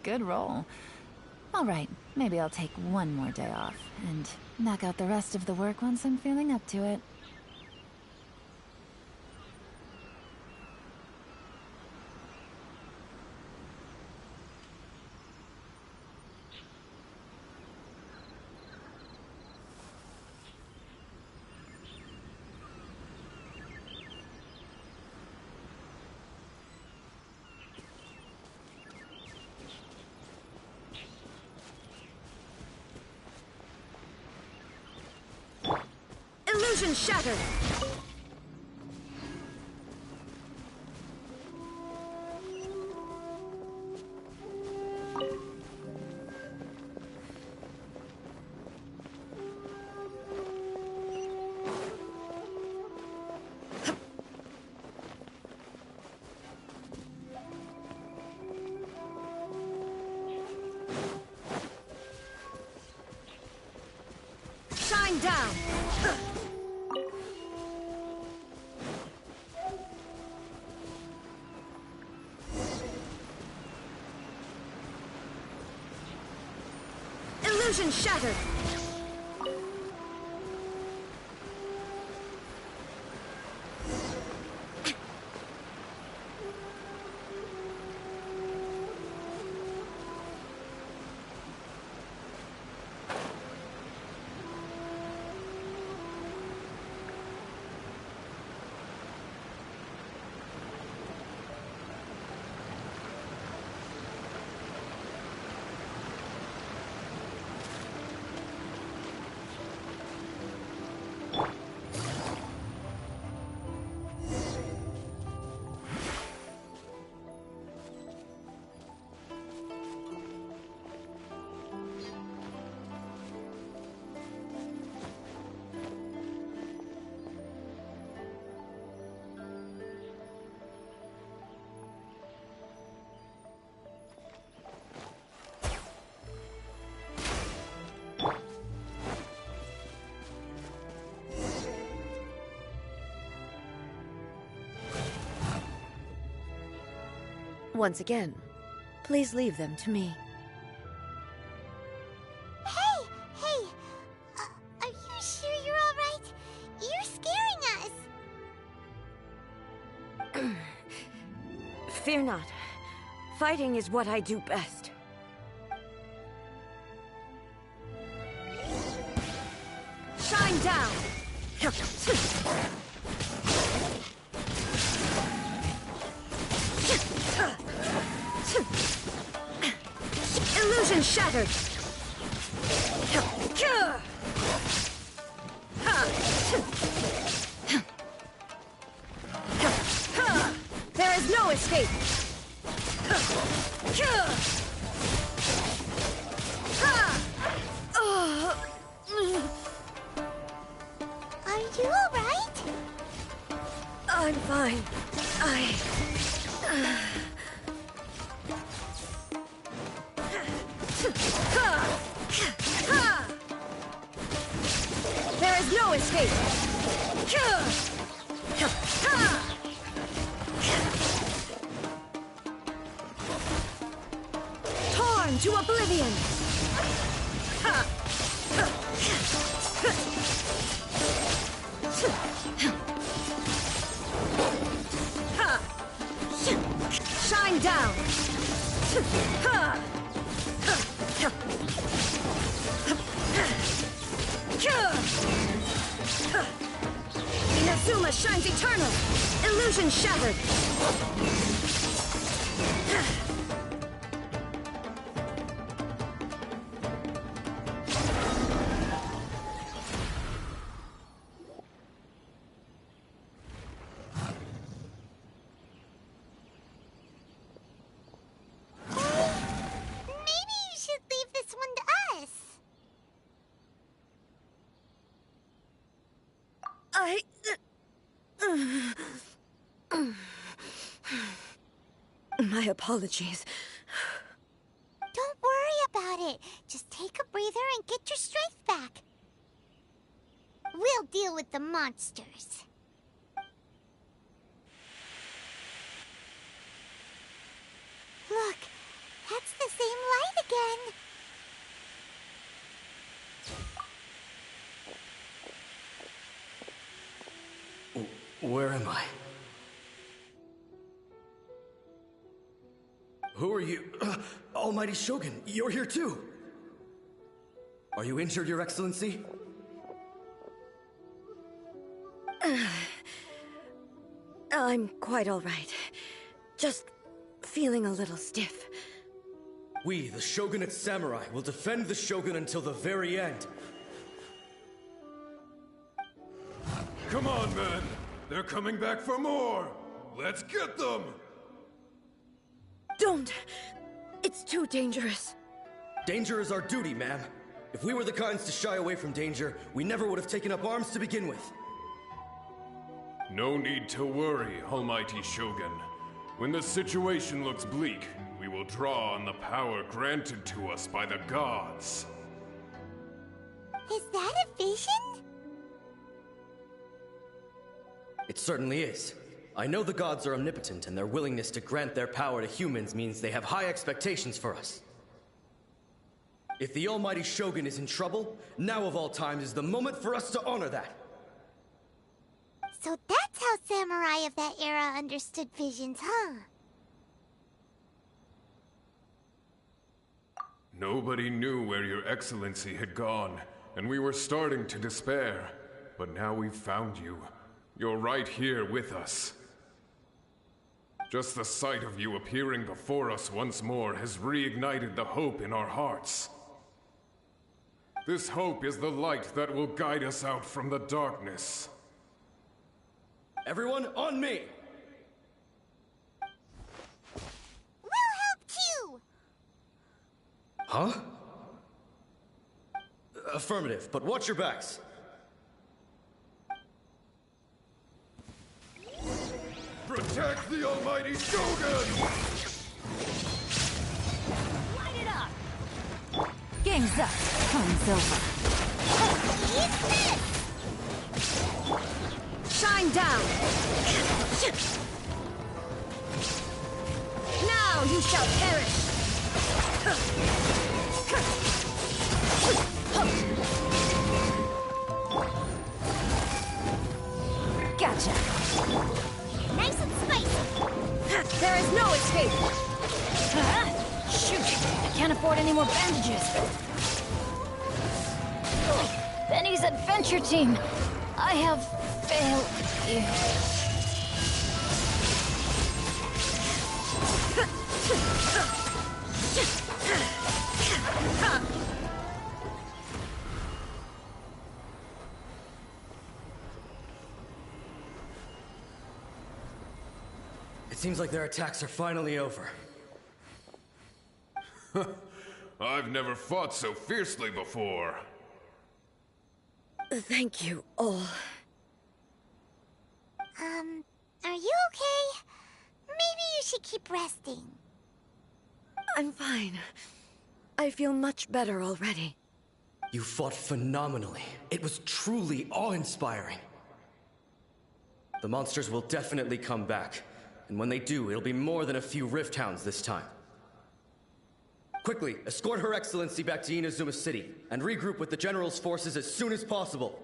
Good roll. All right, maybe I'll take one more day off and knock out the rest of the work once I'm feeling up to it. Illusion shattered! Shine down! Illusion shattered! Once again, please leave them to me. Hey! Are you sure you're all right? You're scaring us! Fear not. Fighting is what I do best. Shine down! Illusion shattered! There is no escape! Are you all right? I'm fine. There is no escape! Torn to oblivion! Shine down! Inazuma shines eternal! Illusion shattered! Maybe you should leave this one to us. My apologies. Don't worry about it. Just take a breather and get your strength back. We'll deal with the monsters. Look, That's the same light again. Where am I? Who are you? Almighty Shogun, you're here too! Are you injured, Your Excellency? I'm quite all right. Just feeling a little stiff. We, the Shogunate Samurai, will defend the Shogun until the very end. Come on, men! They're coming back for more! Let's get them! Don't! It's too dangerous. Danger is our duty, ma'am. If we were the kinds to shy away from danger, we never would have taken up arms to begin with. No need to worry, Almighty Shogun. When the situation looks bleak, we will draw on the power granted to us by the gods. Is that a vision? It certainly is. I know the gods are omnipotent, and their willingness to grant their power to humans means they have high expectations for us. If the Almighty Shogun is in trouble, now of all times is the moment for us to honor that. So that's how samurai of that era understood visions, huh? Nobody knew where Your Excellency had gone, and we were starting to despair. But now we've found you. You're right here with us. Just the sight of you appearing before us once more has reignited the hope in our hearts. This hope is the light that will guide us out from the darkness. Everyone, on me! We'll help too! Huh? Affirmative, but watch your backs. Protect the Almighty Shogun! Light it up! Game's up. Time's over. Shine down! Now you shall perish! Gotcha. Nice and spicy! There is no escape! Shoot! I can't afford any more bandages. Benny's adventure team. I have failed you. It seems like their attacks are finally over. I've never fought so fiercely before. Thank you all. Are you okay? Maybe you should keep resting. I'm fine. I feel much better already. You fought phenomenally. It was truly awe-inspiring. The monsters will definitely come back. And when they do, it'll be more than a few Rift Hounds this time. Quickly, escort Her Excellency back to Inazuma City, and regroup with the General's forces as soon as possible.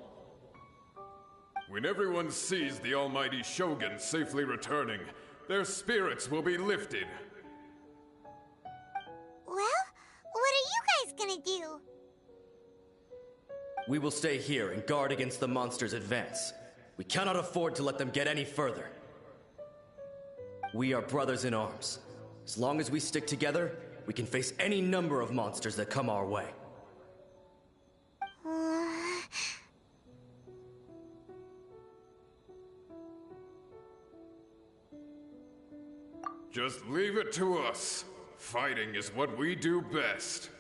When everyone sees the Almighty Shogun safely returning, their spirits will be lifted. Well, what are you guys gonna do? We will stay here and guard against the monsters' advance. We cannot afford to let them get any further. We are brothers in arms. As long as we stick together, we can face any number of monsters that come our way. Just leave it to us. Fighting is what we do best.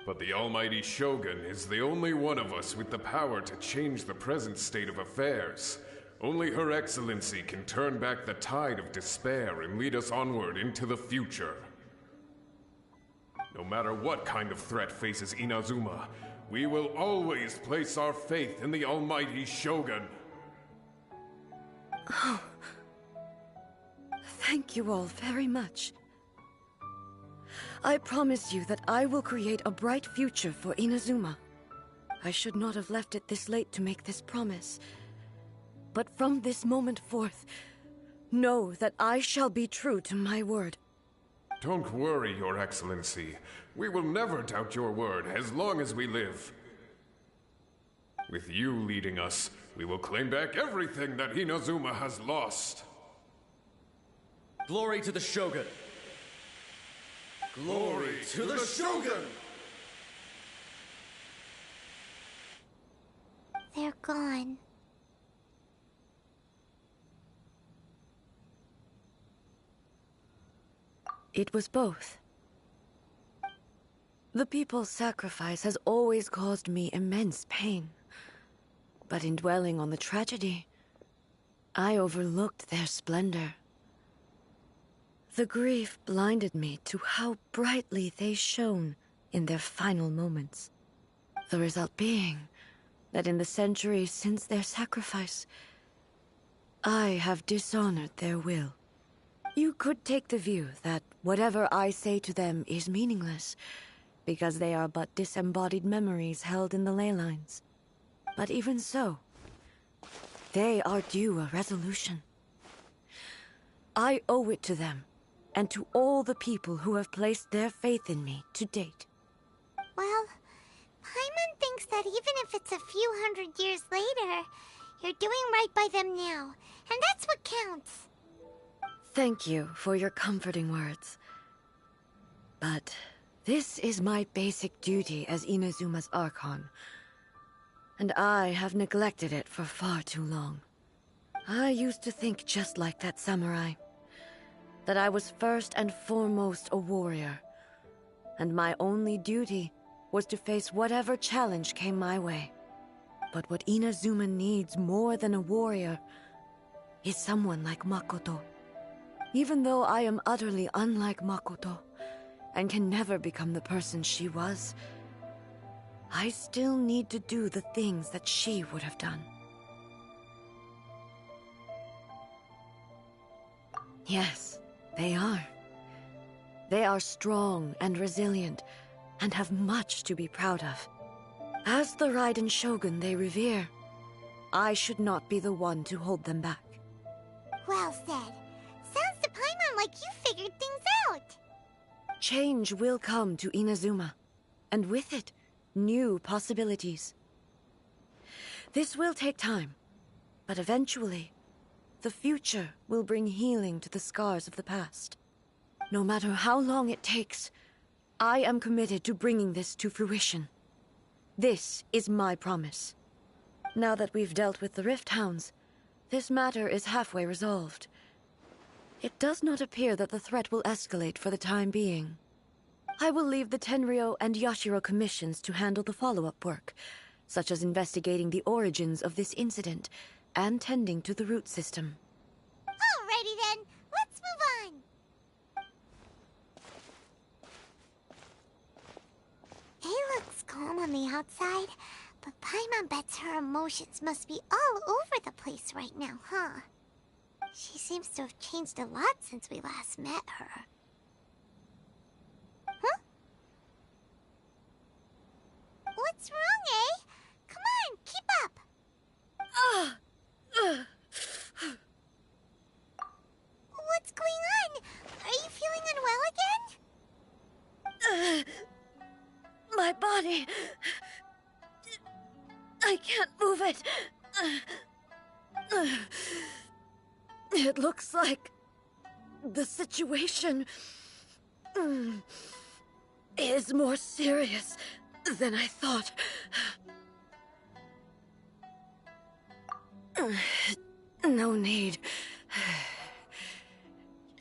But the Almighty Shogun is the only one of us with the power to change the present state of affairs. Only Her Excellency can turn back the tide of despair and lead us onward into the future. No matter what kind of threat faces Inazuma, we will always place our faith in the Almighty Shogun. Thank you all very much. I promise you that I will create a bright future for Inazuma. I should not have left it this late to make this promise. But from this moment forth, know that I shall be true to my word. Don't worry, Your Excellency. We will never doubt your word as long as we live. With you leading us, we will claim back everything that Inazuma has lost. Glory to the Shogun! Glory to the Shogun! They're gone. It was both. The people's sacrifice has always caused me immense pain. But in dwelling on the tragedy, I overlooked their splendor. The grief blinded me to how brightly they shone in their final moments. The result being that in the centuries since their sacrifice, I have dishonored their will. You could take the view that whatever I say to them is meaningless, because they are but disembodied memories held in the ley lines. But even so, they are due a resolution. I owe it to them, and to all the people who have placed their faith in me to date. Well, Paimon thinks that even if it's a few hundred years later, you're doing right by them now, and that's what counts. Thank you for your comforting words. But this is my basic duty as Inazuma's Archon, and I have neglected it for far too long. I used to think just like that samurai, that I was first and foremost a warrior, and my only duty was to face whatever challenge came my way. But what Inazuma needs more than a warrior is someone like Makoto. Even though I am utterly unlike Makoto, and can never become the person she was, I still need to do the things that she would have done. Yes, they are. They are strong and resilient, and have much to be proud of. As the Raiden Shogun they revere, I should not be the one to hold them back. Well said. Sounds to Paimon like you figured things out. Change will come to Inazuma, and with it, new possibilities. This will take time, but eventually, the future will bring healing to the scars of the past. No matter how long it takes, I am committed to bringing this to fruition. This is my promise. Now that we've dealt with the Rift Hounds, this matter is halfway resolved. It does not appear that the threat will escalate for the time being. I will leave the Tenryo and Yashiro commissions to handle the follow-up work, such as investigating the origins of this incident and tending to the root system. Alrighty then, let's move on. It looks calm on the outside, but Paimon bets her emotions must be all over the place right now, huh? She seems to have changed a lot since we last met her. Huh? What's wrong, eh? Come on, keep up! What's going on? Are you feeling unwell again? My body... I can't move it. It looks like the situation is more serious than I thought. No need.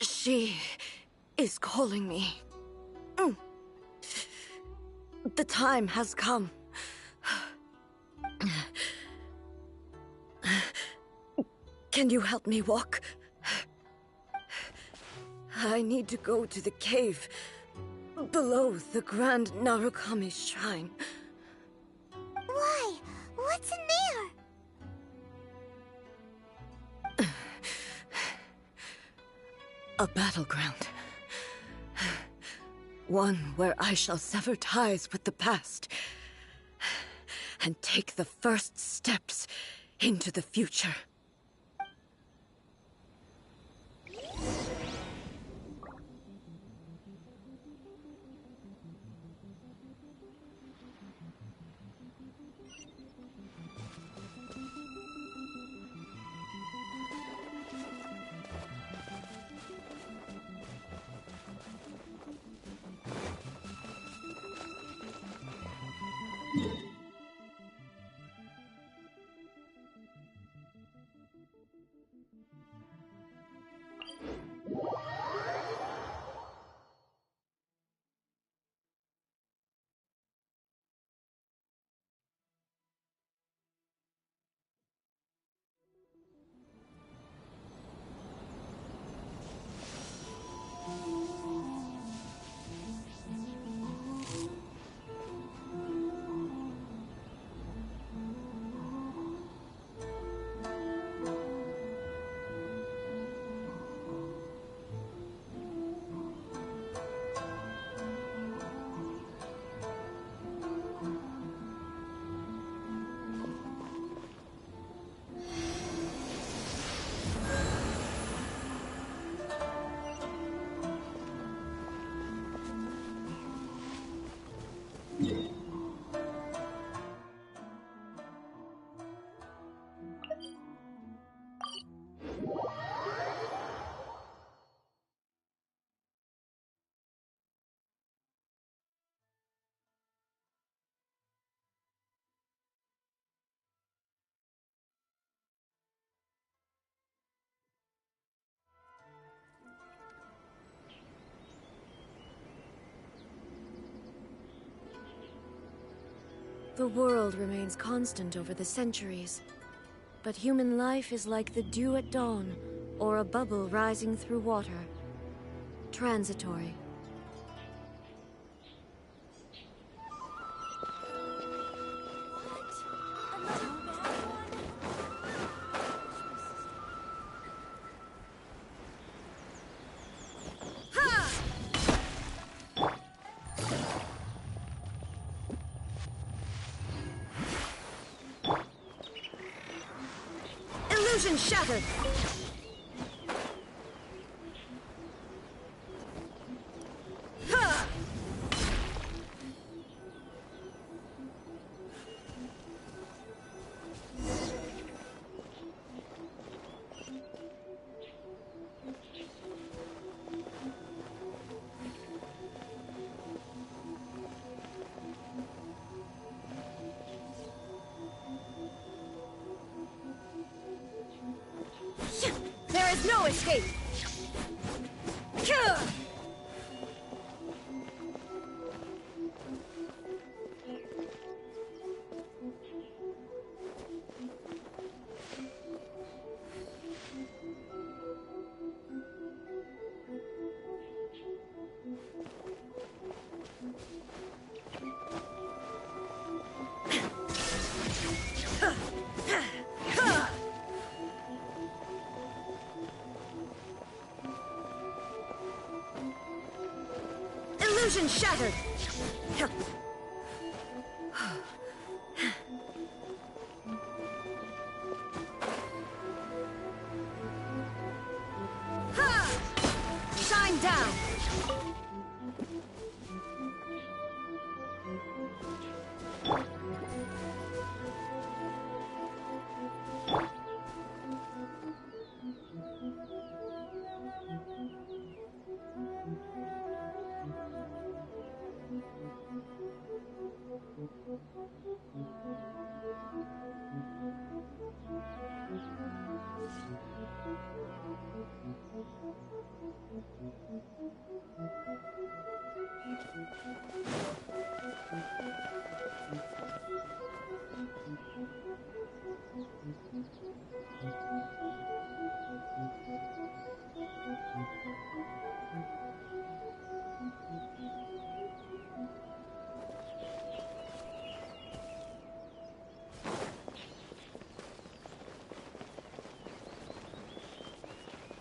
She is calling me. The time has come. Can you help me walk? I need to go to the cave below the Grand Narukami's shrine. Why? What's in there? A battleground. One where I shall sever ties with the past and take the first steps into the future. The world remains constant over the centuries, but human life is like the dew at dawn, or a bubble rising through water. Transitory. Illusion shattered! There is no escape! Illusion shattered! Shine down!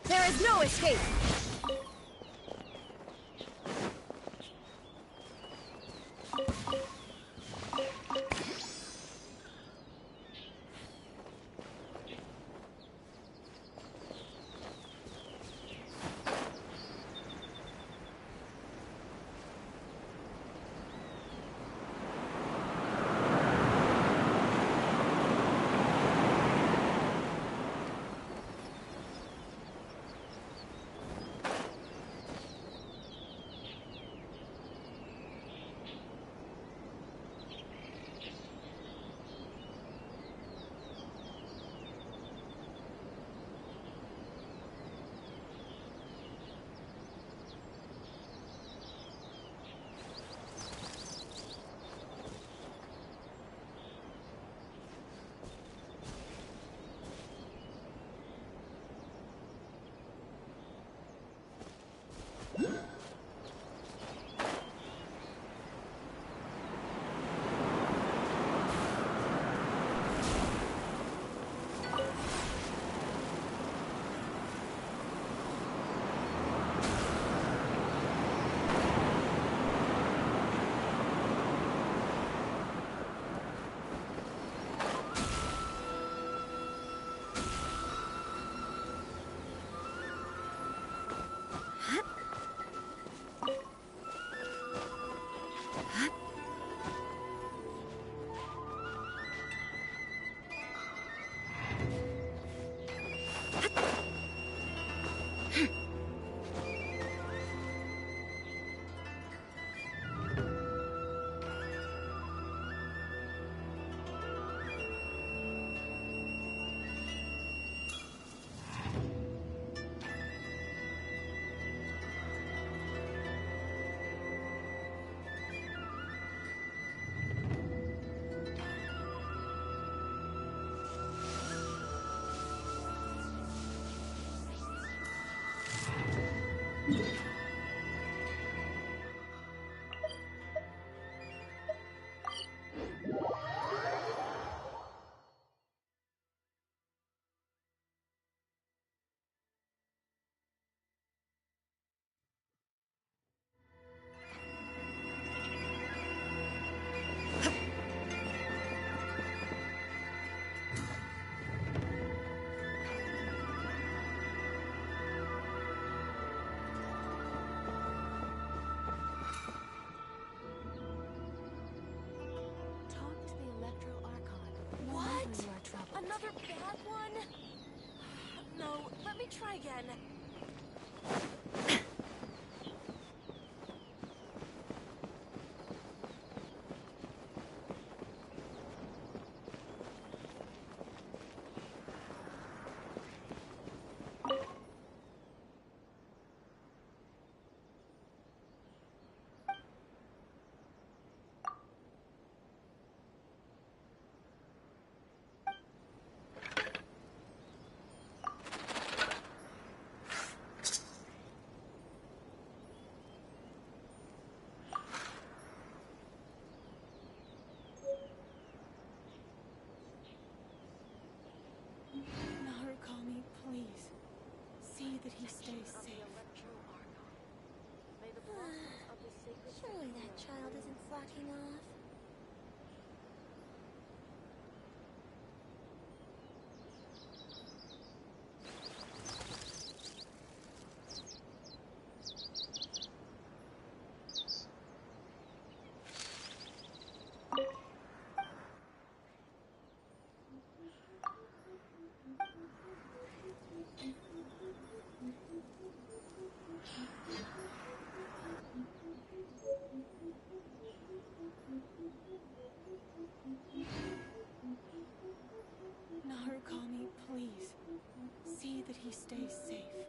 There is no escape! Another bad one? No, let me try again. Narukami, please. See that he stays safe. Surely that child isn't slacking off. Narukami, please. See that he stays safe.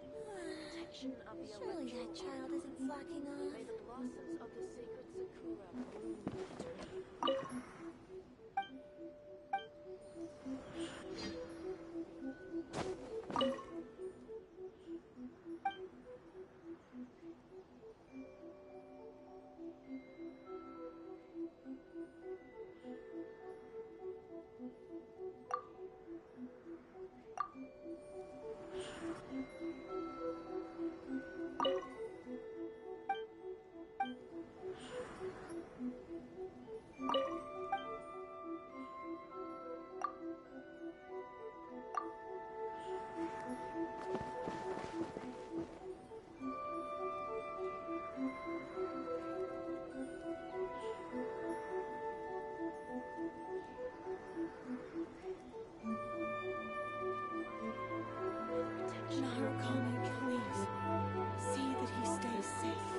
Surely that child isn't slacking off. May the blossoms of the sacred Sakura bloom eternally. Narukami, please. See that he stays safe.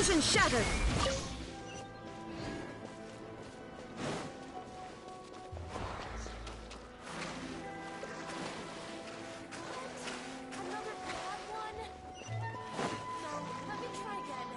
Illusion shattered! Another bad one? No, let me try again.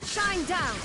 Shine down!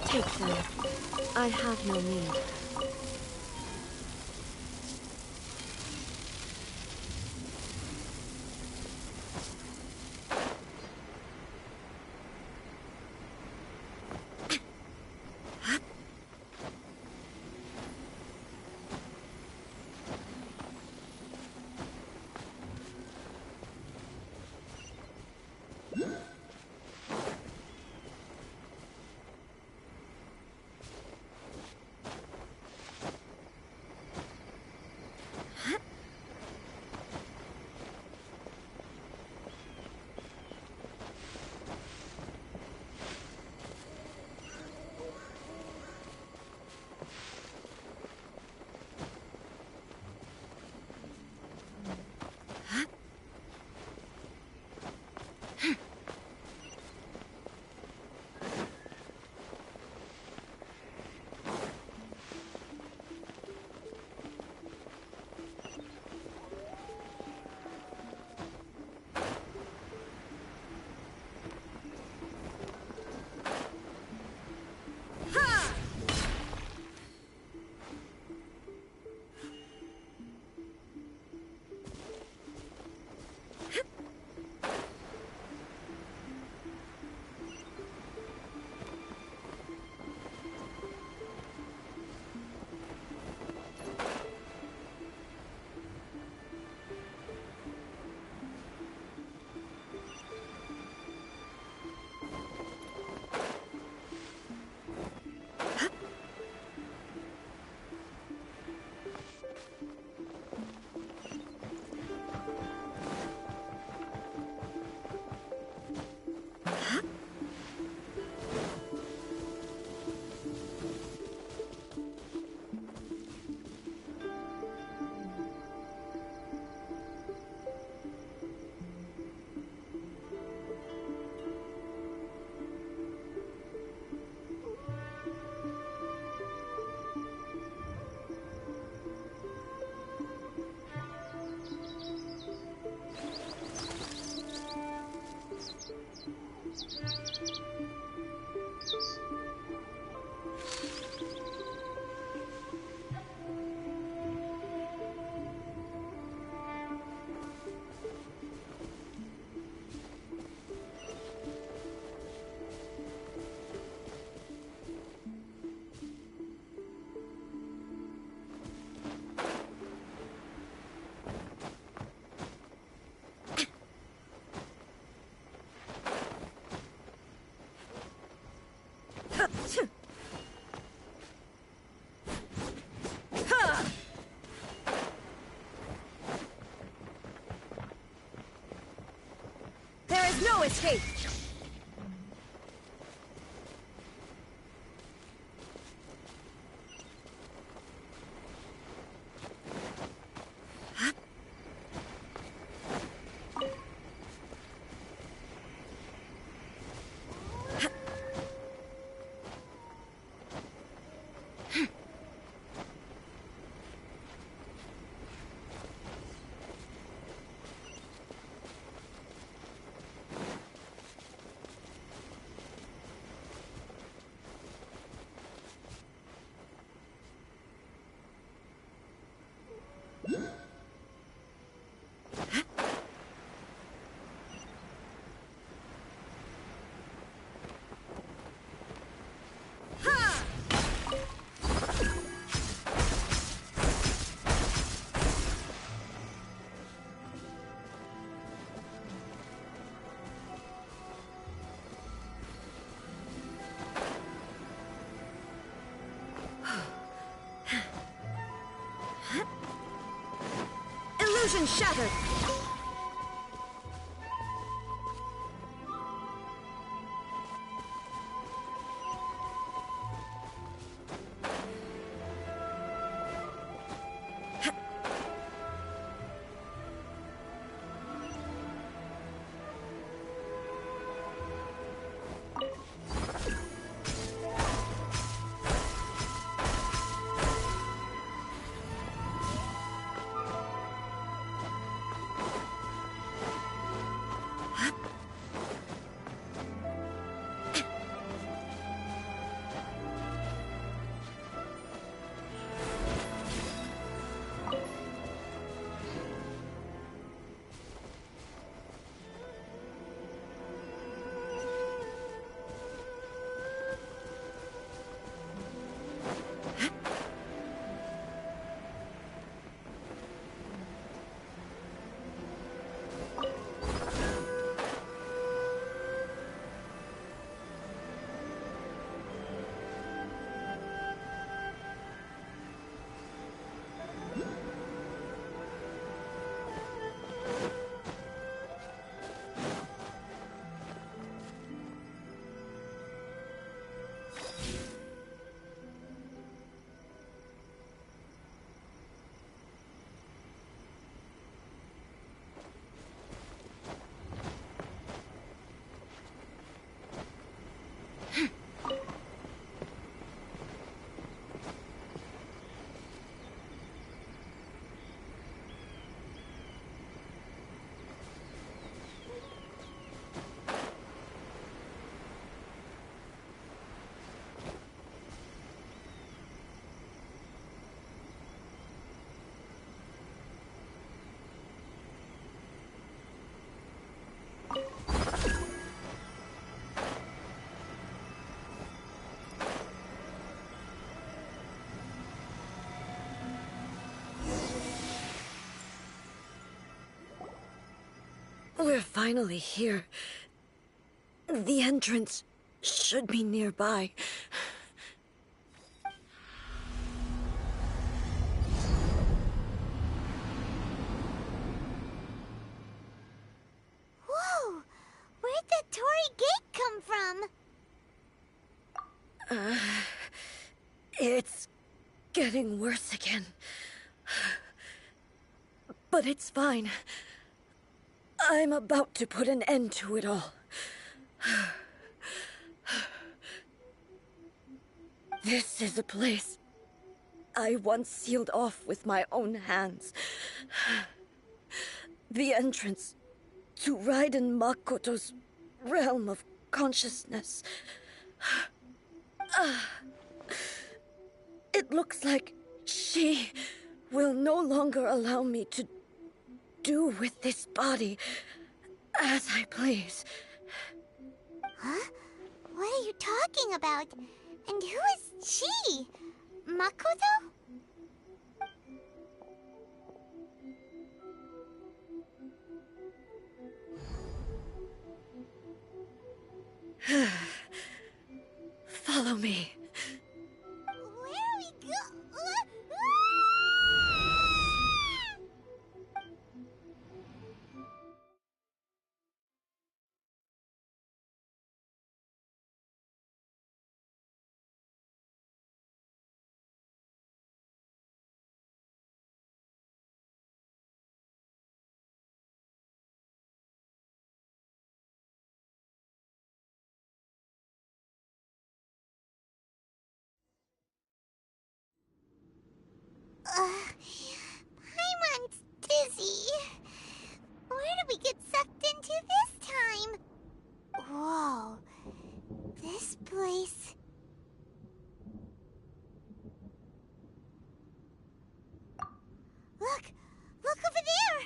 Take them. I have no need. escape. Illusion shattered! We're finally here. The entrance should be nearby. Whoa! Where'd the Torii Gate come from? It's getting worse again. But it's fine. I'm about to put an end to it all. This is a place I once sealed off with my own hands. The entrance to Raiden Makoto's realm of consciousness. It looks like she will no longer allow me to do with this body as I please. Huh? What are you talking about? And who is she? Makoto? Follow me. Paimon's dizzy. Where did we get sucked into this time? Whoa. This place... Look! Look over there!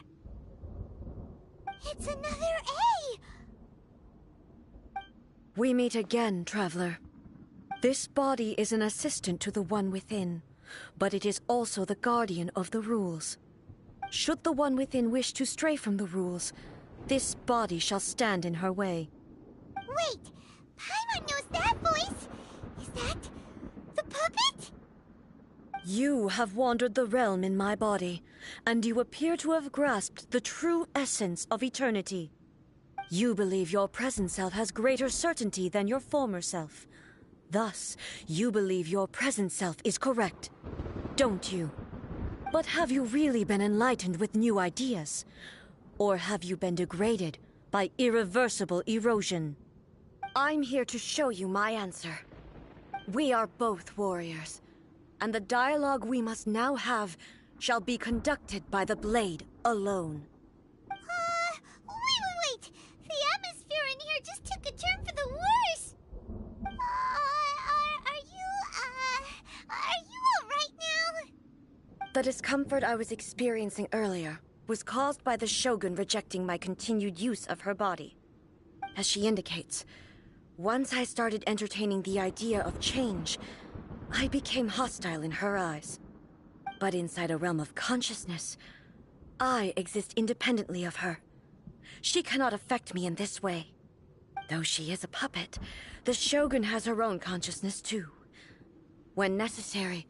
It's another A! We meet again, traveler. This body is an assistant to the one within, but it is also the guardian of the rules. Should the one within wish to stray from the rules, this body shall stand in her way. Wait! Paimon knows that voice! Is that... the puppet? You have wandered the realm in my body, and you appear to have grasped the true essence of eternity. You believe your present self has greater certainty than your former self. Thus, you believe your present self is correct, don't you? But have you really been enlightened with new ideas? Or have you been degraded by irreversible erosion? I'm here to show you my answer. We are both warriors, and the dialogue we must now have shall be conducted by the blade alone. Wait! The atmosphere in here just took a turn for the worse! Are you alright now? The discomfort I was experiencing earlier was caused by the Shogun rejecting my continued use of her body. As she indicates, once I started entertaining the idea of change, I became hostile in her eyes. But inside a realm of consciousness, I exist independently of her. She cannot affect me in this way. Though she is a puppet, the Shogun has her own consciousness too. When necessary,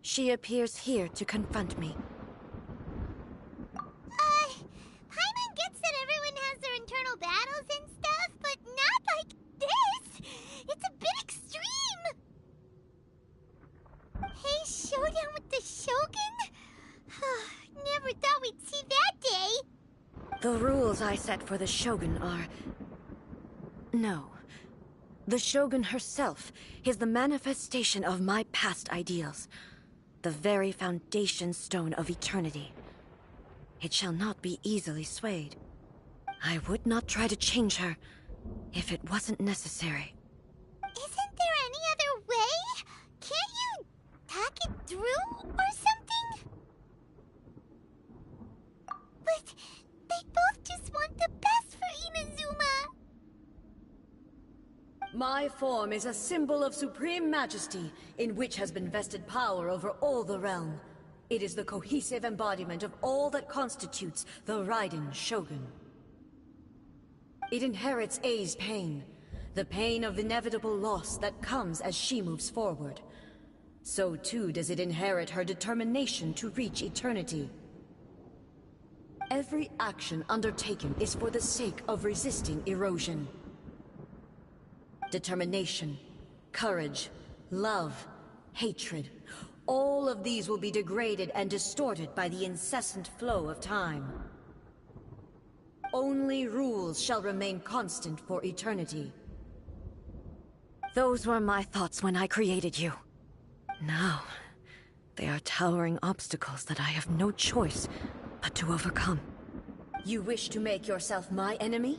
she appears here to confront me. Paimon gets that everyone has their internal battles and stuff, but not like this! It's a bit extreme! Hey, showdown with the Shogun? Never thought we'd see that day! The rules I set for the Shogun are... No. The Shogun herself is the manifestation of my past ideals. The very foundation stone of eternity. It shall not be easily swayed. I would not try to change her if it wasn't necessary. Isn't there any other way? Can't you talk it through or something? But they both just want the best for Inazuma. My form is a symbol of supreme majesty, in which has been vested power over all the realm. It is the cohesive embodiment of all that constitutes the Raiden Shogun. It inherits A's pain, the pain of inevitable loss that comes as she moves forward. So too does it inherit her determination to reach eternity. Every action undertaken is for the sake of resisting erosion. Determination, courage, love, hatred, all of these will be degraded and distorted by the incessant flow of time. Only rules shall remain constant for eternity. Those were my thoughts when I created you. Now, they are towering obstacles that I have no choice but to overcome. You wish to make yourself my enemy?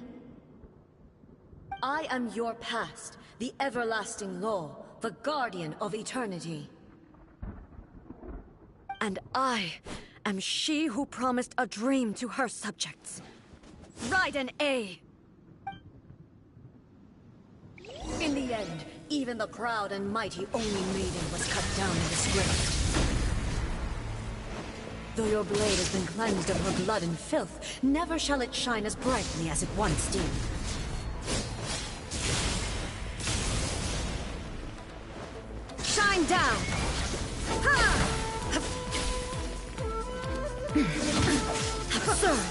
I am your past, the everlasting law, the guardian of eternity. And I am she who promised a dream to her subjects. Raiden A! In the end, even the proud and mighty Oni Maiden was cut down in this grave. Though your blade has been cleansed of her blood and filth, never shall it shine as brightly as it once did. Shine down! Ha! Absurd!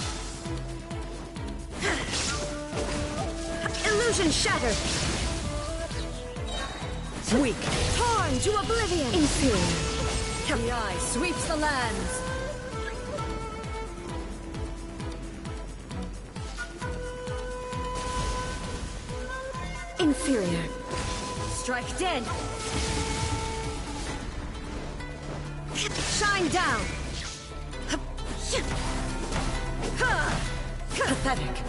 Illusion shattered! Weak! Torn to oblivion! Inferior! The eye sweeps the lands! Inferior! Strike dead! Shine down! Pathetic.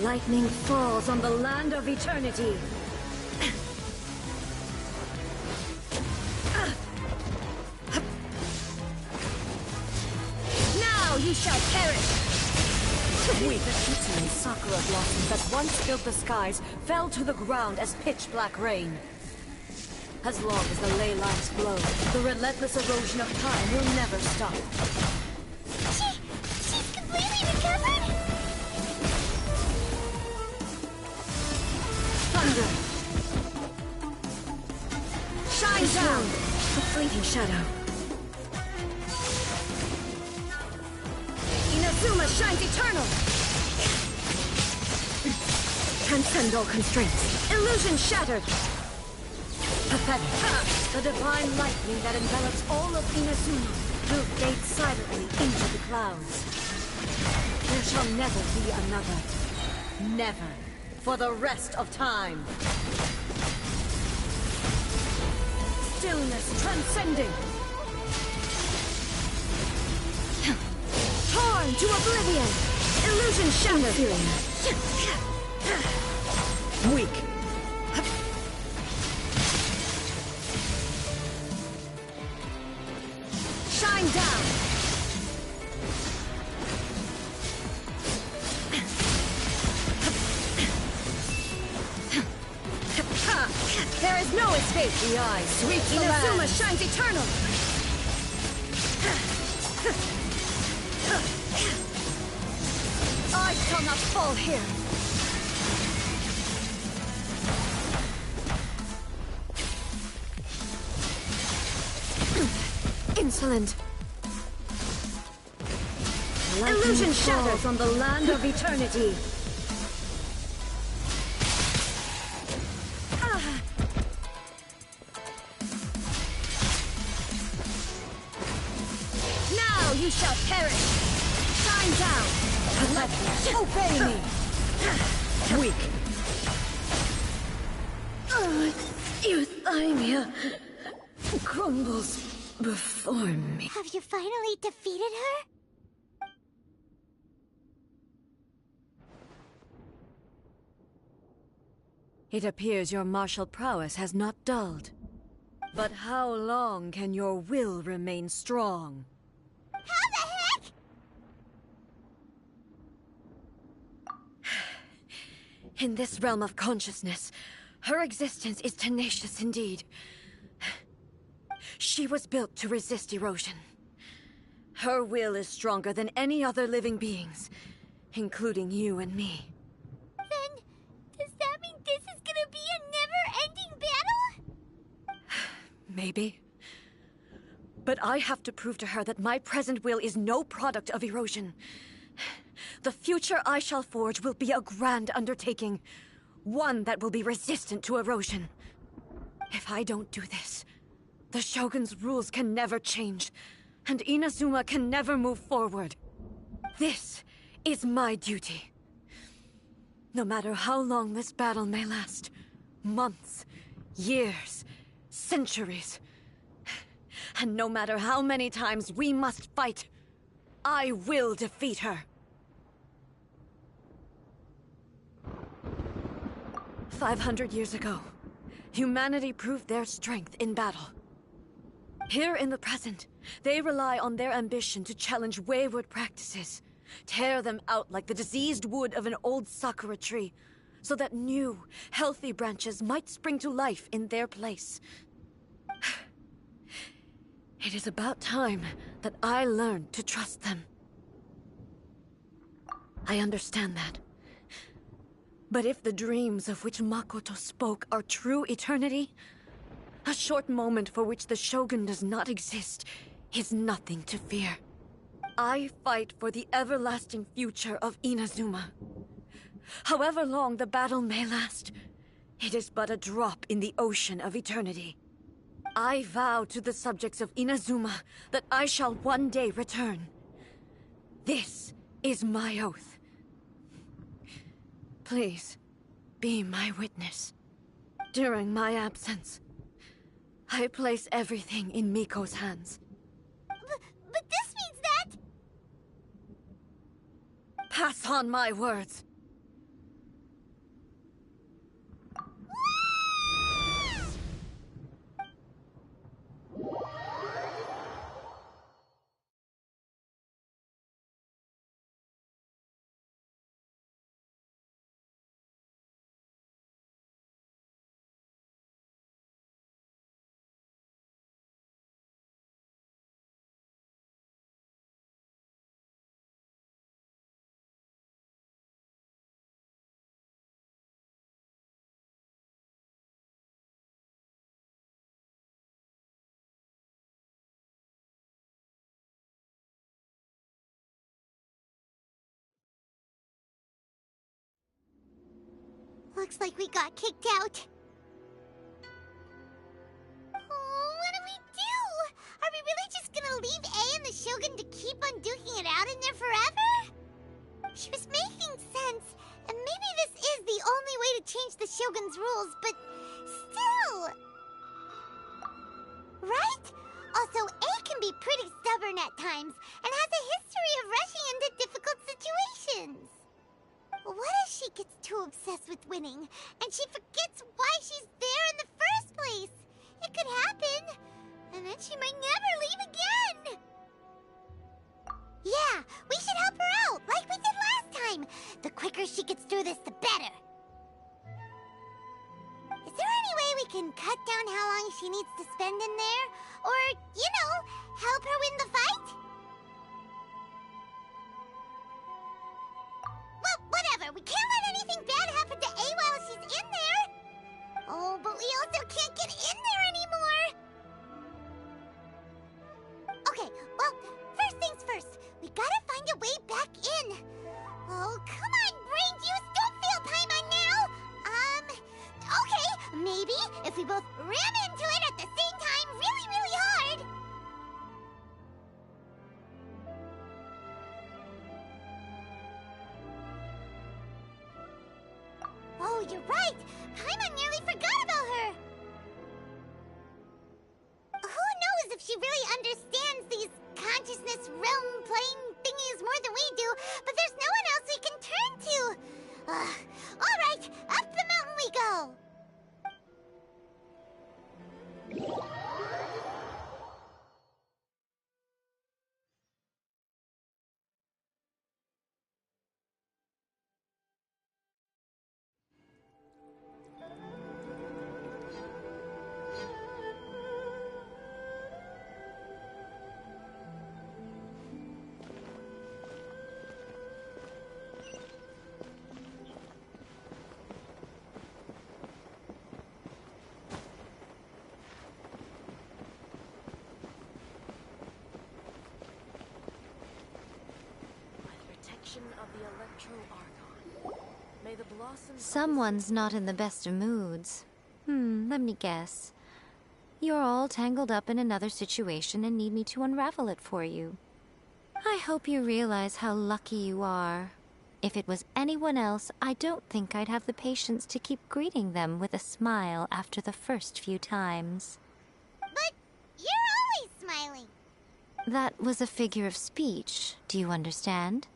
Lightning falls on the land of eternity. Now you shall perish! We, the flickering sakura blossoms that once filled the skies, fell to the ground as pitch-black rain. As long as the ley lines flow, the relentless erosion of time will never stop. She's completely recovered? Thunder! Shine down! A fleeting shadow. Inazuma shines eternal! Transcend all constraints. Illusion shattered! Pathetic. The divine lightning that envelops all of Inazuma will fade silently into the clouds. There shall never be another. Never. For the rest of time. Stillness transcending. Torn to oblivion. Illusion shattered. Weak. Shine down! There is no escape! The eye sweeps the land. Inazuma shines eternal! I shall not fall here! Insolent! Illusion shatters on the land of eternity! Now you shall perish! Shine down! Obey me! Weak! Euthymia crumbles before me. Have you finally defeated her? It appears your martial prowess has not dulled. But how long can your will remain strong? How the heck? In this realm of consciousness, her existence is tenacious indeed. She was built to resist erosion. Her will is stronger than any other living beings, including you and me. Then, does that mean this is gonna be a never-ending battle? Maybe. But I have to prove to her that my present will is no product of erosion. The future I shall forge will be a grand undertaking. One that will be resistant to erosion. If I don't do this, the Shogun's rules can never change, and Inazuma can never move forward. This is my duty. No matter how long this battle may last, months, years, centuries, and no matter how many times we must fight, I will defeat her. 500 years ago, humanity proved their strength in battle. Here in the present, they rely on their ambition to challenge wayward practices, tear them out like the diseased wood of an old sakura tree, so that new, healthy branches might spring to life in their place. It is about time that I learned to trust them. I understand that. But if the dreams of which Makoto spoke are true eternity, a short moment for which the Shogun does not exist is nothing to fear. I fight for the everlasting future of Inazuma. However long the battle may last, it is but a drop in the ocean of eternity. I vow to the subjects of Inazuma that I shall one day return. This is my oath. Please, be my witness. During my absence, I place everything in Miko's hands. But this means that... Pass on my words. Looks like we got kicked out. Oh, what do we do? Are we really just gonna leave A and the Shogun to keep on duking it out in there forever? She was making sense, and maybe this is the only way to change the Shogun's rules, but still... Right? Also, A can be pretty stubborn at times, and has a history of rushing into difficult situations. What if she gets too obsessed with winning, and she forgets why she's there in the first place? It could happen, and then she might never leave again. Yeah, we should help her out, like we did last time. The quicker she gets through this, the better. Is there any way we can cut down how long she needs to spend in there? Or, you know, help her win the fight? Well, whatever. We can't let anything bad happen to A while she's in there. Oh, but we also can't get in there anymore. Okay, well, first things first. We gotta find a way back in. Oh, come on, brain juice. Don't fail Paimon now. Okay, maybe if we both ram into it at the same time really, really hard. Oh, you're right! Paimon nearly forgot about her! Who knows if she really understands these consciousness realm playing thingies more than we do, but there's no one else we can turn to! Alright, up the mountain we go! Someone's not in the best of moods. Let me guess. You're all tangled up in another situation and need me to unravel it for you. I hope you realize how lucky you are. If it was anyone else, I don't think I'd have the patience to keep greeting them with a smile after the first few times. But you're always smiling. That was a figure of speech, do you understand?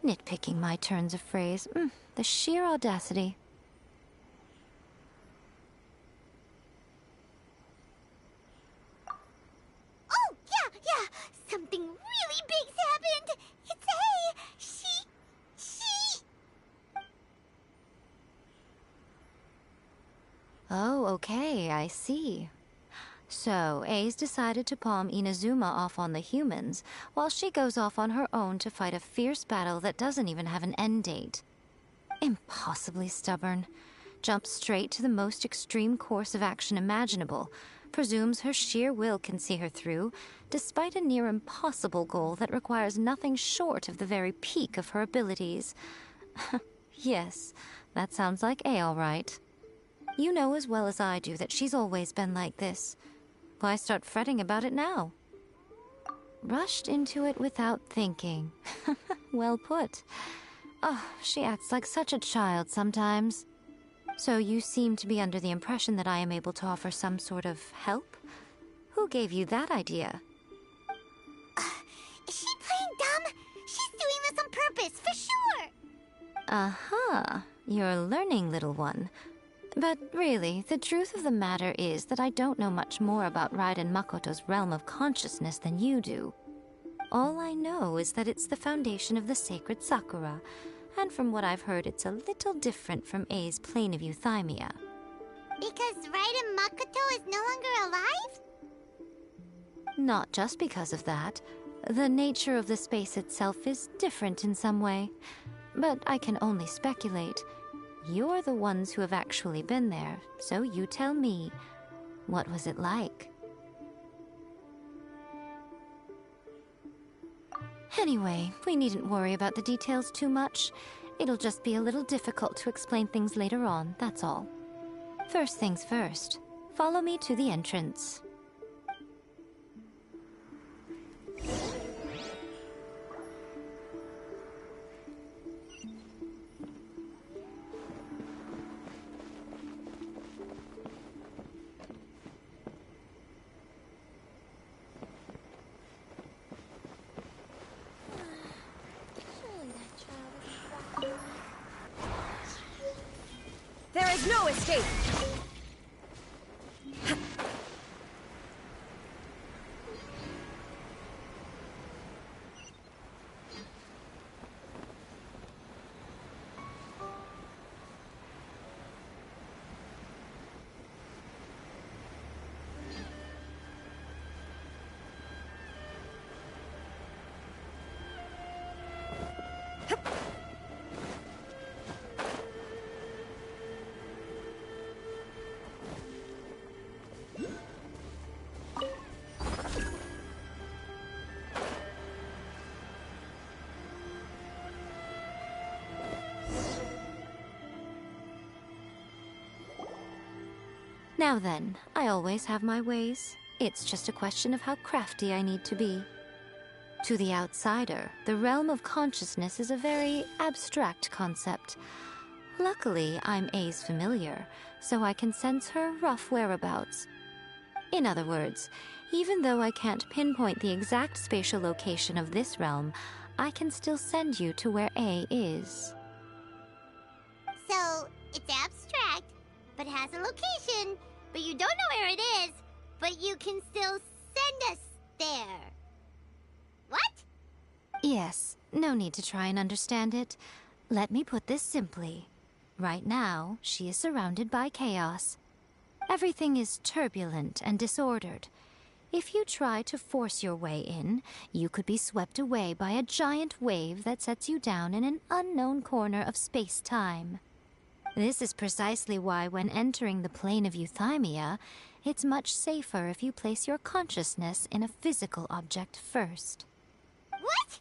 Nitpicking my turns of phrase. The sheer audacity. Oh, yeah. Something really big's happened. It's A. She... Oh, okay, I see. So, A's decided to palm Inazuma off on the humans, while she goes off on her own to fight a fierce battle that doesn't even have an end date. Impossibly stubborn. Jumps straight to the most extreme course of action imaginable. Presumes her sheer will can see her through, despite a near impossible goal that requires nothing short of the very peak of her abilities. Yes, that sounds like A all right. You know as well as I do that she's always been like this. Why start fretting about it now? Rushed into it without thinking. Well put. Oh, she acts like such a child sometimes. So you seem to be under the impression that I am able to offer some sort of help? Who gave you that idea? Is she playing dumb? She's doing this on purpose, for sure! Uh-huh. You're learning, little one. But really, the truth of the matter is that I don't know much more about Raiden Makoto's realm of consciousness than you do. All I know is that it's the foundation of the sacred Sakura, and from what I've heard, it's a little different from A's plane of euthymia. Because Raiden Makoto is no longer alive? Not just because of that. The nature of the space itself is different in some way. But I can only speculate. You're the ones who have actually been there, so you tell me. What was it like? Anyway, we needn't worry about the details too much. It'll just be a little difficult to explain things later on, that's all. First things first. Follow me to the entrance. There is no escape! Now then, I always have my ways. It's just a question of how crafty I need to be. To the outsider, the realm of consciousness is a very abstract concept. Luckily, I'm A's familiar, so I can sense her rough whereabouts. In other words, even though I can't pinpoint the exact spatial location of this realm, I can still send you to where A is. So, it's abstract, but has a location, but you don't know where it is, but you can still send us there. What? Yes, no need to try and understand it. Let me put this simply. Right now, she is surrounded by chaos. Everything is turbulent and disordered. If you try to force your way in, you could be swept away by a giant wave that sets you down in an unknown corner of space-time. This is precisely why when entering the plane of euthymia, it's much safer if you place your consciousness in a physical object first. What?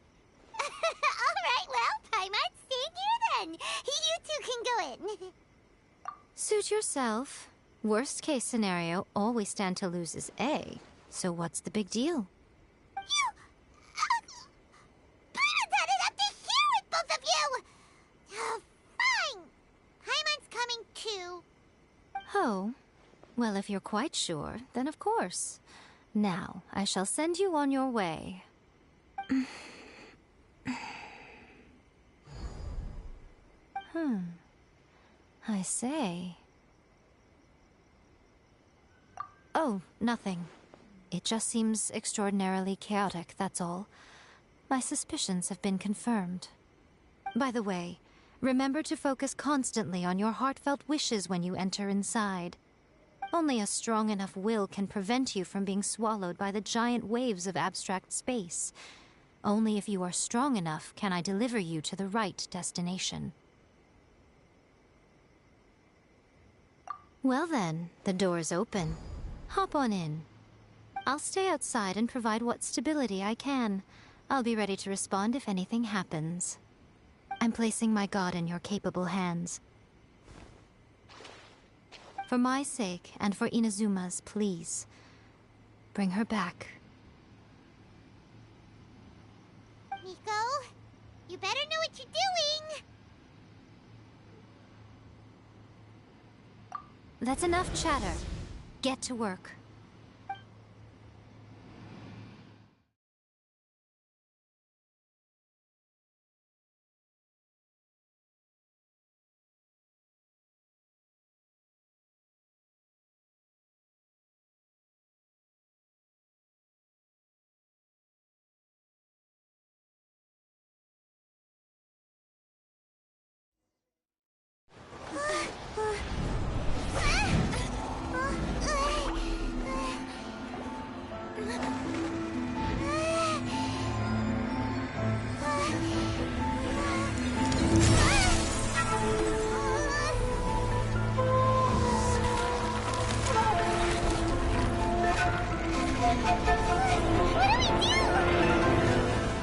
Alright, well, Paimon, stay here then. You two can go in. Suit yourself. Worst case scenario, all we stand to lose is A. So what's the big deal? You... Paimon had it up to here with both of you! Fine. Paimon's coming too. Oh, well, if you're quite sure, then of course. Now, I shall send you on your way. I say. Oh, nothing. It just seems extraordinarily chaotic, that's all. My suspicions have been confirmed. By the way, remember to focus constantly on your heartfelt wishes when you enter inside. Only a strong enough will can prevent you from being swallowed by the giant waves of abstract space. Only if you are strong enough can I deliver you to the right destination. Well then, the door's open. Hop on in. I'll stay outside and provide what stability I can. I'll be ready to respond if anything happens. I'm placing my god in your capable hands. For my sake, and for Inazuma's, please. Bring her back. Miko, you better know what you're doing. That's enough chatter. Get to work.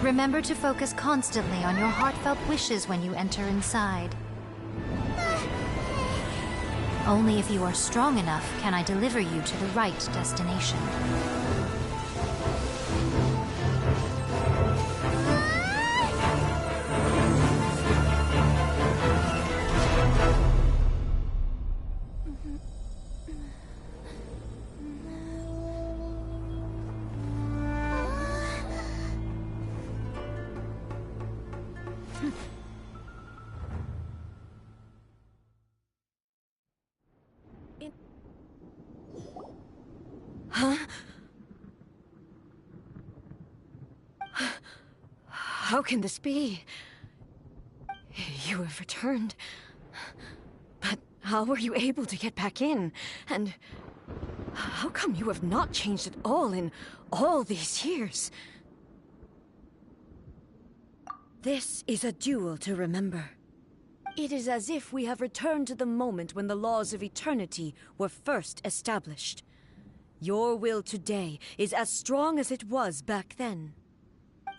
Remember to focus constantly on your heartfelt wishes when you enter inside. Only if you are strong enough can I deliver you to the right destination. Huh? How can this be? You have returned. But how were you able to get back in? And how come you have not changed at all in all these years? This is a duel to remember. It is as if we have returned to the moment when the laws of eternity were first established. Your will today is as strong as it was back then.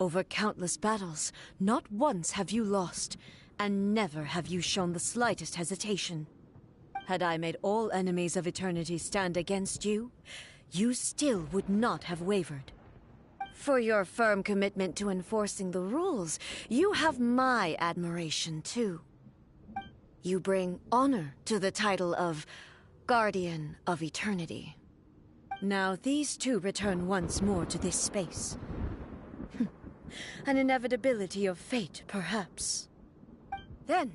Over countless battles, not once have you lost, and never have you shown the slightest hesitation. Had I made all enemies of eternity stand against you, you still would not have wavered. For your firm commitment to enforcing the rules, you have my admiration too. You bring honor to the title of Guardian of Eternity. Now these two return once more to this space. An inevitability of fate, perhaps. Then,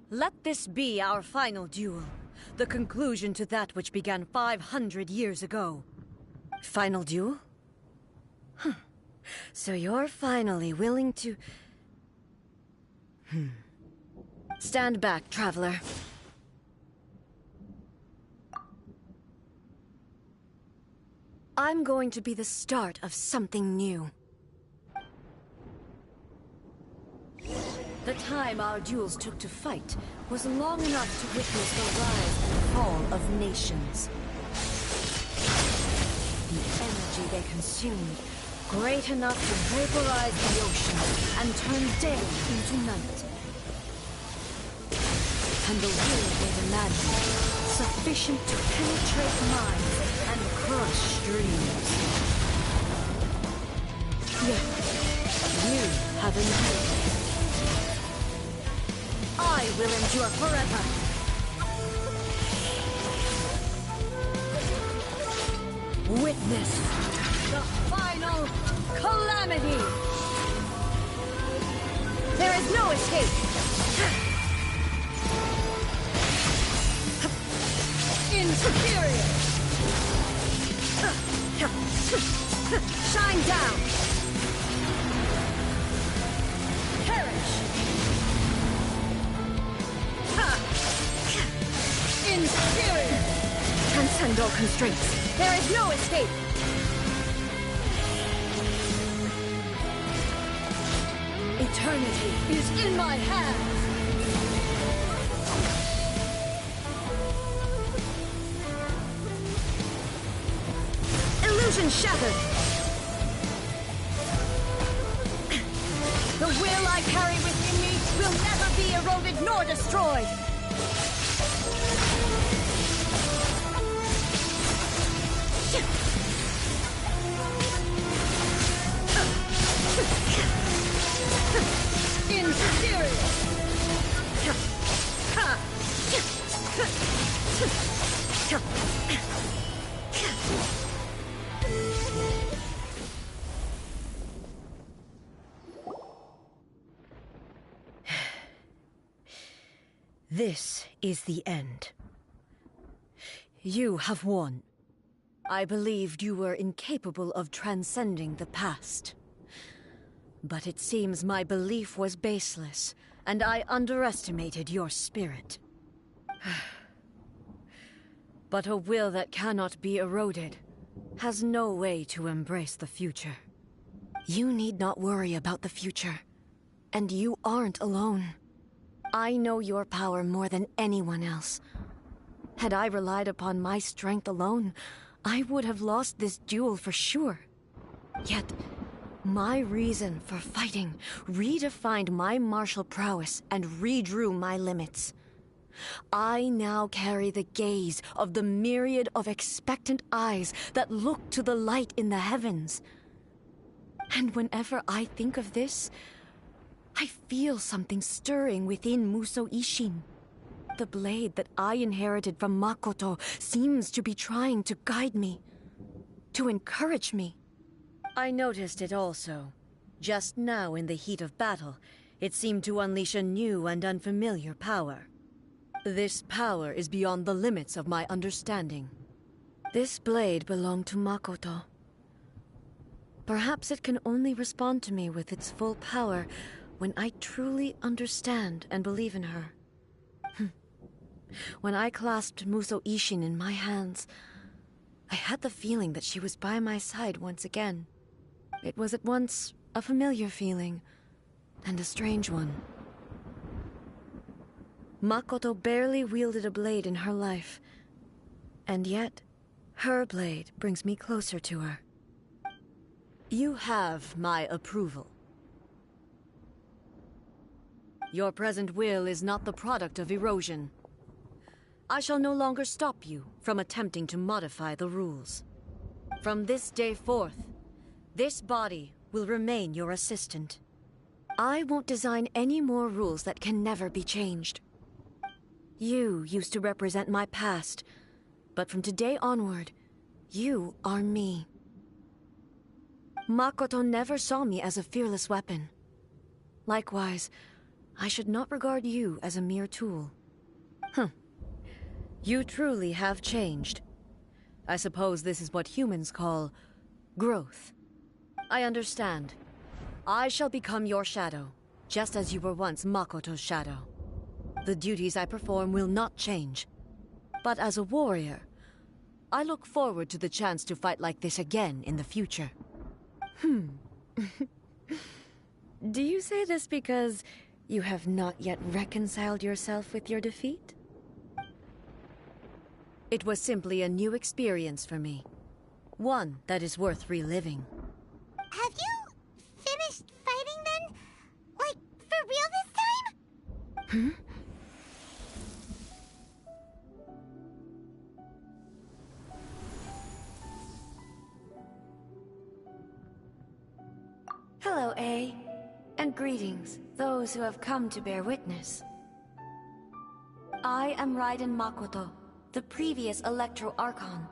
let this be our final duel. The conclusion to that which began 500 years ago. Final duel? So you're finally willing to... Stand back, traveler. I'm going to be the start of something new. The time our duels took to fight was long enough to witness the rise and fall of nations. The energy they consumed, great enough to vaporize the ocean and turn day into night. And the will they demanded, sufficient to penetrate minds and crush dreams. Yet, you have endured. I will endure forever. Witness the final calamity. There is no escape. Inferior. Shine down. Perish. Inferior! Transcend all constraints. There is no escape! Eternity is in my hands! Illusion shattered! The will I carry within me will never be eroded nor destroyed! Inferior! This is the end. You have won. I believed you were incapable of transcending the past. But it seems my belief was baseless, and I underestimated your spirit. But a will that cannot be eroded has no way to embrace the future. You need not worry about the future, and you aren't alone. I know your power more than anyone else. Had I relied upon my strength alone, I would have lost this duel for sure. Yet, my reason for fighting redefined my martial prowess and redrew my limits. I now carry the gaze of the myriad of expectant eyes that look to the light in the heavens. And whenever I think of this, I feel something stirring within Musou Ishin. The blade that I inherited from Makoto seems to be trying to guide me, to encourage me. I noticed it also. Just now in the heat of battle, it seemed to unleash a new and unfamiliar power. This power is beyond the limits of my understanding. This blade belonged to Makoto. Perhaps it can only respond to me with its full power when I truly understand and believe in her. When I clasped Musou Ishin in my hands, I had the feeling that she was by my side once again. It was at once a familiar feeling and a strange one. Makoto barely wielded a blade in her life, and yet her blade brings me closer to her. You have my approval. Your present will is not the product of erosion. I shall no longer stop you from attempting to modify the rules. From this day forth, this body will remain your assistant. I won't design any more rules that can never be changed. You used to represent my past, but from today onward, you are me. Makoto never saw me as a fearless weapon. Likewise, I should not regard you as a mere tool. You truly have changed. I suppose this is what humans call growth. I understand. I shall become your shadow, just as you were once Makoto's shadow. The duties I perform will not change. But as a warrior, I look forward to the chance to fight like this again in the future. Do you say this because you have not yet reconciled yourself with your defeat? It was simply a new experience for me. One that is worth reliving. Have you finished fighting then? Like, for real this time? Hello, A. And greetings, those who have come to bear witness. I am Raiden Makoto, the previous Electro Archon,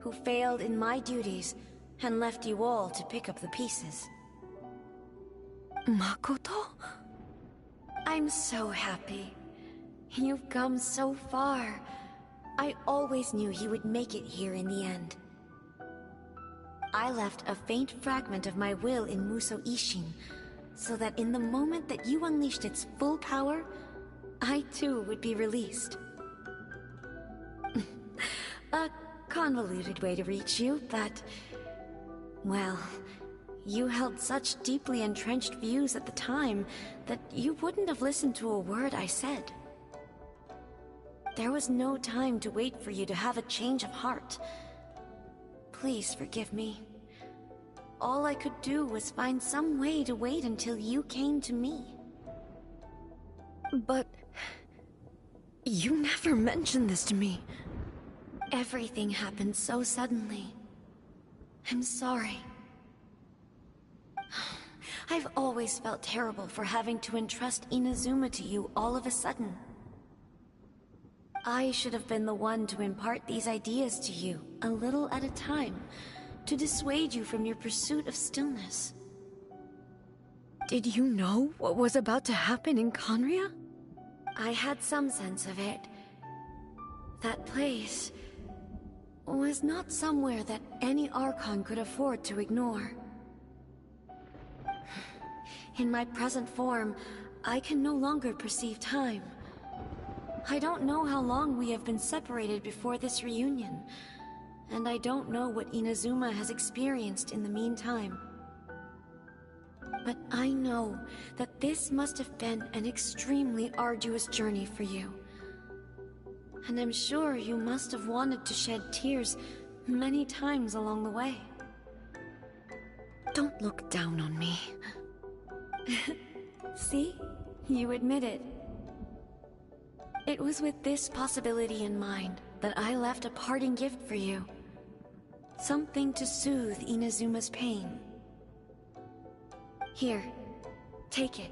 who failed in my duties and left you all to pick up the pieces. Makoto? I'm so happy. You've come so far. I always knew you would make it here in the end. I left a faint fragment of my will in Musou Ishin, so that in the moment that you unleashed its full power, I too would be released. A convoluted way to reach you, but... well, you held such deeply entrenched views at the time that you wouldn't have listened to a word I said. There was no time to wait for you to have a change of heart. Please forgive me. All I could do was find some way to wait until you came to me. But... you never mentioned this to me. Everything happened so suddenly. I'm sorry. I've always felt terrible for having to entrust Inazuma to you all of a sudden. I should have been the one to impart these ideas to you, a little at a time, to dissuade you from your pursuit of stillness. Did you know what was about to happen in Conria? I had some sense of it. That place was not somewhere that any Archon could afford to ignore. In my present form, I can no longer perceive time. I don't know how long we have been separated before this reunion, and I don't know what Inazuma has experienced in the meantime. But I know that this must have been an extremely arduous journey for you. And I'm sure you must have wanted to shed tears many times along the way. Don't look down on me. See? You admit it. It was with this possibility in mind that I left a parting gift for you. Something to soothe Inazuma's pain. Here, take it,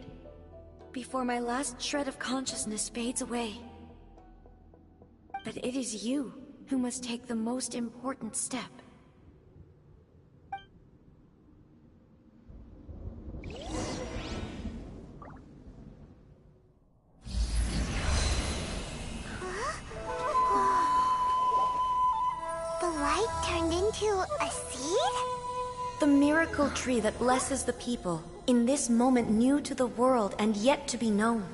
before my last shred of consciousness fades away. But it is you who must take the most important step. The light turned into a seed? The miracle tree that blesses the people, in this moment new to the world and yet to be known.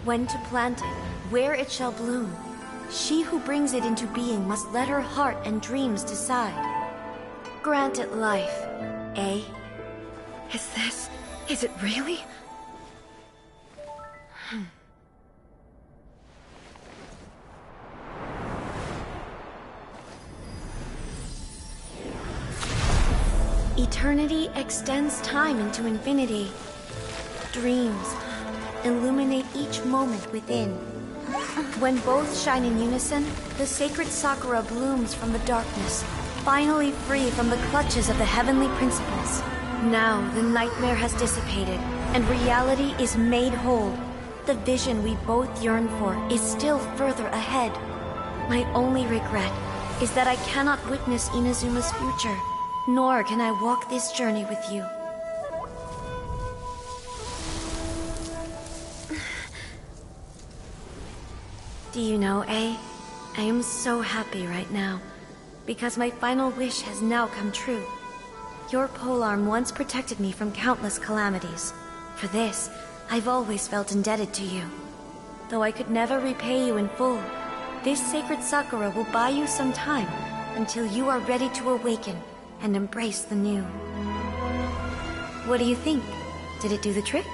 When to plant it, where it shall bloom. She who brings it into being must let her heart and dreams decide. Grant it life, eh? Is it really? Eternity extends time into infinity. Dreams illuminate each moment within. When both shine in unison, the sacred Sakura blooms from the darkness, finally free from the clutches of the heavenly principles. Now the nightmare has dissipated, and reality is made whole. The vision we both yearn for is still further ahead. My only regret is that I cannot witness Inazuma's future, nor can I walk this journey with you. Do you know, I am so happy right now, because my final wish has now come true. Your polearm once protected me from countless calamities. For this, I've always felt indebted to you. Though I could never repay you in full, this sacred Sakura will buy you some time until you are ready to awaken and embrace the new. What do you think? Did it do the trick?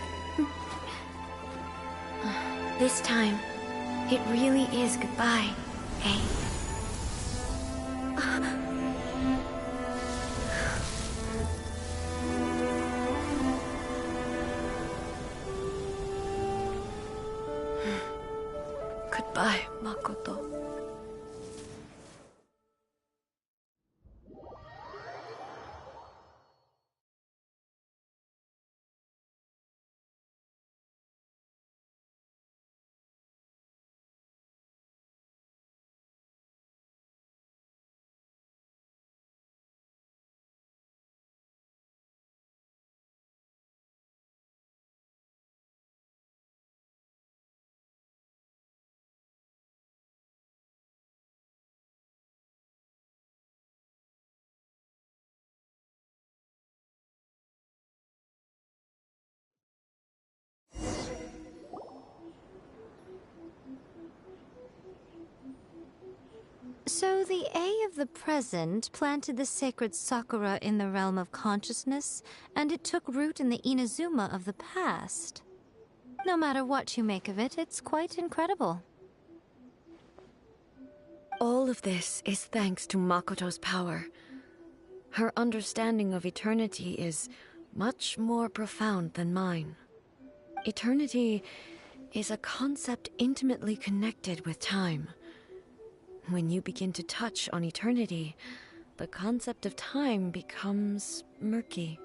This time, it really is goodbye, eh? Goodbye, Makoto. So the A of the present planted the sacred Sakura in the realm of consciousness, and it took root in the Inazuma of the past. No matter what you make of it, it's quite incredible. All of this is thanks to Makoto's power. Her understanding of eternity is much more profound than mine. Eternity is a concept intimately connected with time. When you begin to touch on eternity, the concept of time becomes murky.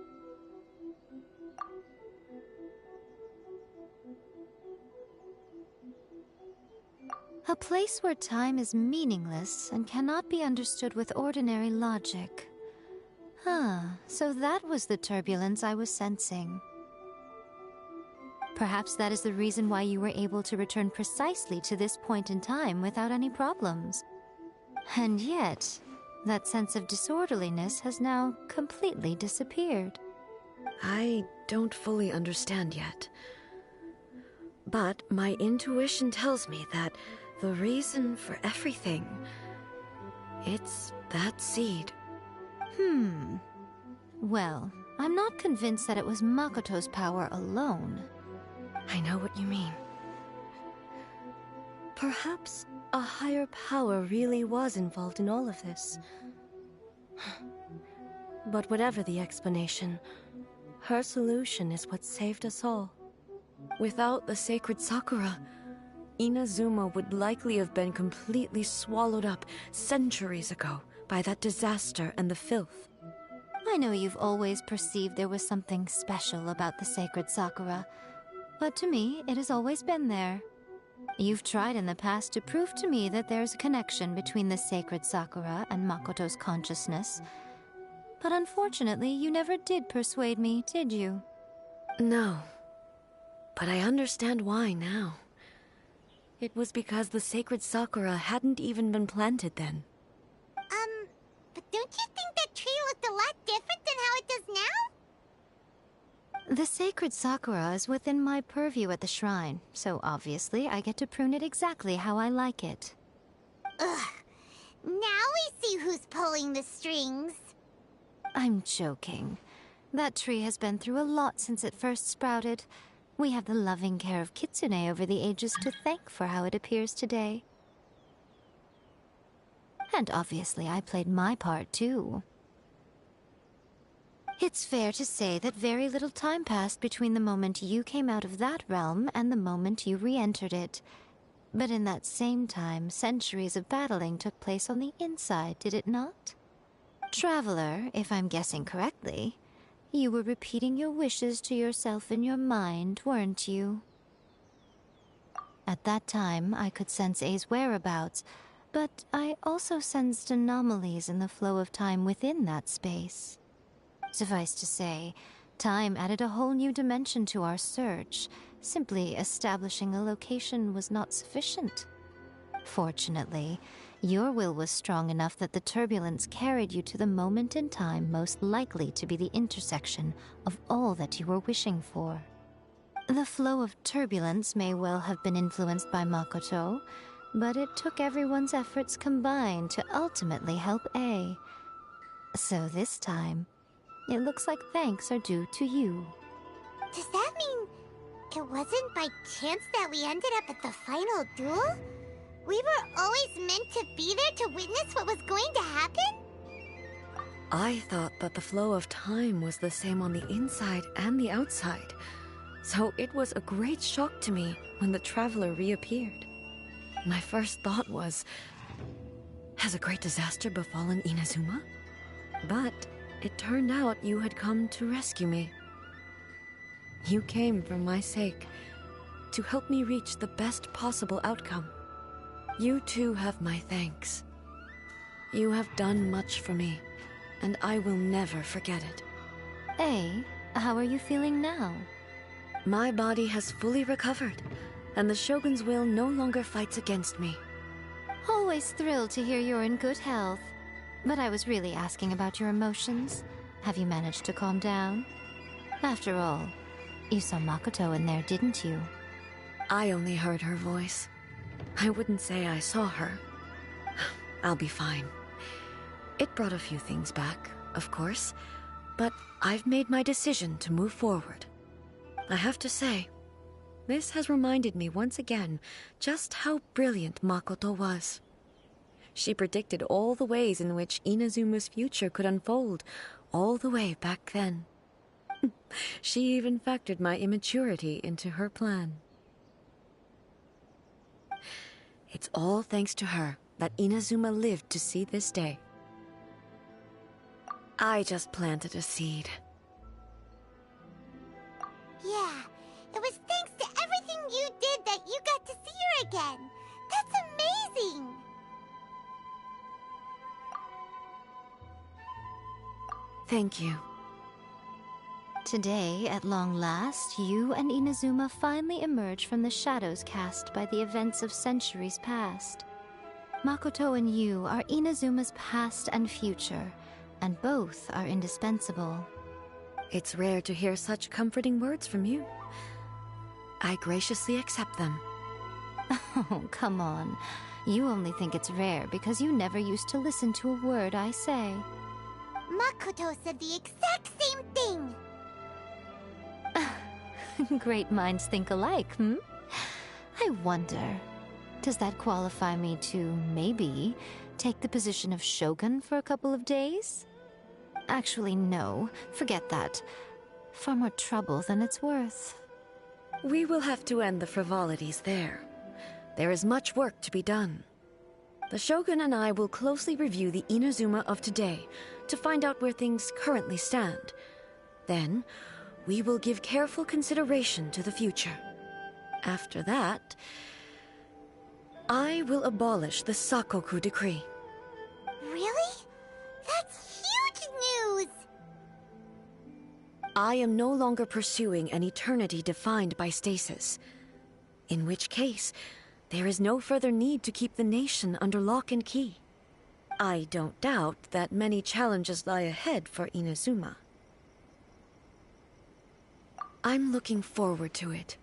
A place where time is meaningless and cannot be understood with ordinary logic. So that was the turbulence I was sensing. Perhaps that is the reason why you were able to return precisely to this point in time without any problems. And yet, that sense of disorderliness has now completely disappeared. I don't fully understand yet. But my intuition tells me that the reason for everything, it's that seed. Well, I'm not convinced that it was Makoto's power alone. I know what you mean. Perhaps a higher power really was involved in all of this. But whatever the explanation, her solution is what saved us all. Without the sacred Sakura, Inazuma would likely have been completely swallowed up centuries ago by that disaster and the filth. I know you've always perceived there was something special about the sacred Sakura, but to me, it has always been there. You've tried in the past to prove to me that there's a connection between the sacred Sakura and Makoto's consciousness, but unfortunately, you never did persuade me, did you? No, but I understand why now. It was because the sacred Sakura hadn't even been planted then. But don't you think that tree looked a lot different than how it does now? The sacred Sakura is within my purview at the shrine, so obviously I get to prune it exactly how I like it. Ugh. Now we see who's pulling the strings. I'm joking. That tree has been through a lot since it first sprouted. We have the loving care of Kitsune over the ages to thank for how it appears today. And obviously I played my part too. It's fair to say that very little time passed between the moment you came out of that realm and the moment you re-entered it. But in that same time, centuries of battling took place on the inside, did it not? Traveler, if I'm guessing correctly, you were repeating your wishes to yourself in your mind, weren't you? At that time, I could sense A's whereabouts, but I also sensed anomalies in the flow of time within that space. Suffice to say, time added a whole new dimension to our search. Simply establishing a location was not sufficient. Fortunately, your will was strong enough that the turbulence carried you to the moment in time most likely to be the intersection of all that you were wishing for. The flow of turbulence may well have been influenced by Makoto, but it took everyone's efforts combined to ultimately help A. So this time, it looks like thanks are due to you. Does that mean it wasn't by chance that we ended up at the final duel? We were always meant to be there to witness what was going to happen? I thought that the flow of time was the same on the inside and the outside, so it was a great shock to me when the traveler reappeared. My first thought was, has a great disaster befallen Inazuma? But it turned out you had come to rescue me. You came for my sake, to help me reach the best possible outcome. You too have my thanks. You have done much for me, and I will never forget it. A, how are you feeling now? My body has fully recovered, and the Shogun's will no longer fights against me. Always thrilled to hear you're in good health. But I was really asking about your emotions. Have you managed to calm down? After all, you saw Makoto in there, didn't you? I only heard her voice. I wouldn't say I saw her. I'll be fine. It brought a few things back, of course, but I've made my decision to move forward. I have to say, this has reminded me once again just how brilliant Makoto was. She predicted all the ways in which Inazuma's future could unfold, all the way back then. She even factored my immaturity into her plan. It's all thanks to her that Inazuma lived to see this day. I just planted a seed. Yeah, it was thanks to everything you did that you got to see her again. That's amazing! Thank you. Today, at long last, you and Inazuma finally emerge from the shadows cast by the events of centuries past. Makoto and you are Inazuma's past and future, and both are indispensable. It's rare to hear such comforting words from you. I graciously accept them. Oh, come on. You only think it's rare because you never used to listen to a word I say. Makoto said the exact same thing! Great minds think alike, hmm? I wonder, does that qualify me to, maybe, take the position of Shogun for a couple of days? Actually, no. Forget that. Far more trouble than it's worth. We will have to end the frivolities there. There is much work to be done. The Shogun and I will closely review the Inazuma of today to find out where things currently stand. Then, we will give careful consideration to the future. After that, I will abolish the Sakoku decree. Really? That's huge news! I am no longer pursuing an eternity defined by stasis. In which case, there is no further need to keep the nation under lock and key. I don't doubt that many challenges lie ahead for Inazuma. I'm looking forward to it.